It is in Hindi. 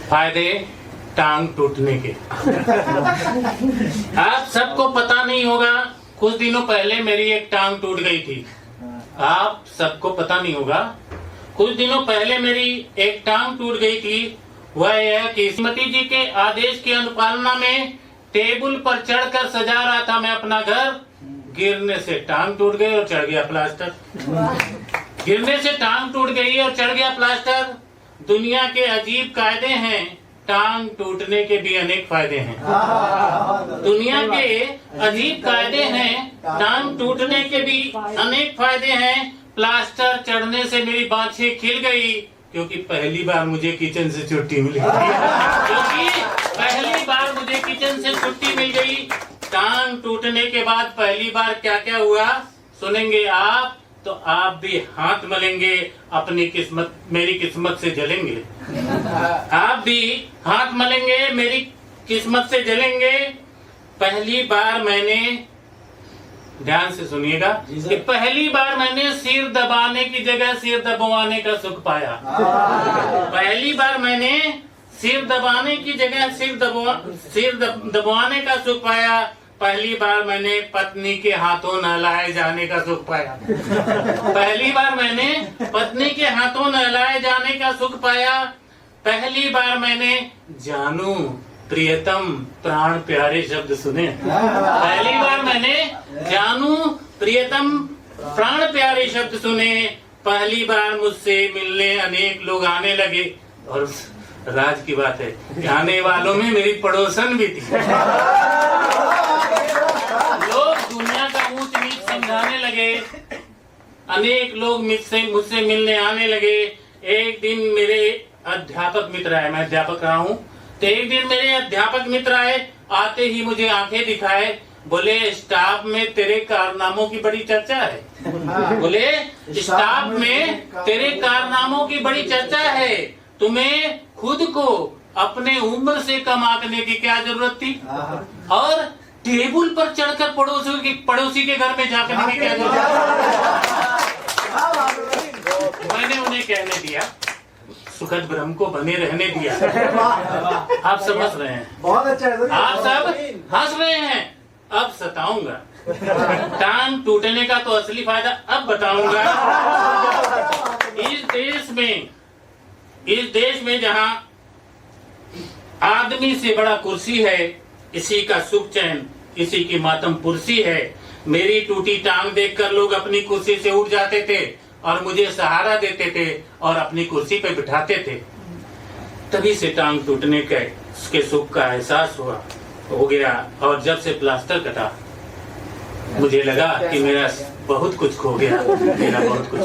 फायदे टांग टूटने के। आप सबको पता नहीं होगा, कुछ दिनों पहले मेरी एक टांग टूट गई थी। आप सबको पता नहीं होगा, कुछ दिनों पहले मेरी एक टांग टूट गई थी। वह यह कि श्रीमती जी के आदेश की अनुपालना में टेबल पर चढ़कर सजा रहा था मैं अपना घर, गिरने से टांग टूट गई और चढ़ गया प्लास्टर। गिरने से टांग टूट गई और चढ़ गया प्लास्टर। दुनिया के अजीब कायदे हैं, टांग टूटने के भी अनेक फायदे हैं। दुनिया के अजीब कायदे हैं, टांग टूटने के भी अनेक फायदे हैं। प्लास्टर चढ़ने से मेरी बाँछें खिल गई, क्योंकि पहली बार मुझे किचन से छुट्टी मिली। मिल गई। टांग टूटने के बाद पहली बार क्या क्या हुआ सुनेंगे आप, तो आप भी हाथ मलेंगे, अपनी किस्मत, मेरी किस्मत से जलेंगे। आप भी हाथ मलेंगे, मेरी किस्मत से जलेंगे। पहली बार मैंने, ध्यान से सुनिएगा, कि पहली बार मैंने सिर दबाने की जगह सिर दबवाने का सुख पाया। पहली बार मैंने सिर दबाने की जगह सिर दबवाने का सुख पाया। पहली बार मैंने पत्नी के हाथों नहलाए जाने का सुख पाया। पहली बार मैंने पत्नी के हाथों नहलाए जाने का सुख पाया। पहली बार मैंने जानू, प्रियतम, प्राण प्यारे शब्द सुने। पहली बार मैंने जानू, प्रियतम, प्राण प्यारे शब्द सुने। पहली बार मुझसे मिलने अनेक लोग आने लगे, और राज की बात है, आने वालों में मेरी पड़ोसन भी थी। लोग दुनिया का ऊंच नीच समझाने लगे, अनेक लोग मुझसे मिलने आने लगे। एक दिन मेरे अध्यापक मित्र आए, मैं अध्यापक रहा हूँ, तो एक दिन मेरे अध्यापक मित्र आए। आते ही मुझे आंखें दिखाए, बोले स्टाफ में तेरे कारनामों की बड़ी चर्चा है। बोले स्टाफ में तेरे कारनामों की बड़ी चर्चा है, तुम्हें खुद को अपने उम्र से कम आंकने की क्या जरूरत थी, और टेबल पर चढ़कर पड़ोसी के घर में जाकर की क्या जरूरत। मैंने उन्हें कहने दिया, सुखद ब्रह्म को बने रहने दिया। आप समझ रहे हैं, बहुत अच्छा है। आप सब हंस रहे हैं, अब सताऊंगा। टांग टूटने का तो असली फायदा अब बताऊंगा। इस देश में जहां आदमी से बड़ा कुर्सी है, इसी का सुख चैन, इसी की मातम पुरसी है। मेरी टूटी टांग देखकर लोग अपनी कुर्सी से उठ जाते थे और मुझे सहारा देते थे और अपनी कुर्सी पे बिठाते थे। तभी से टांग टूटने के सुख का एहसास हो गया, और जब से प्लास्टर कटा मुझे लगा कि मेरा बहुत कुछ खो गया, मेरा बहुत कुछ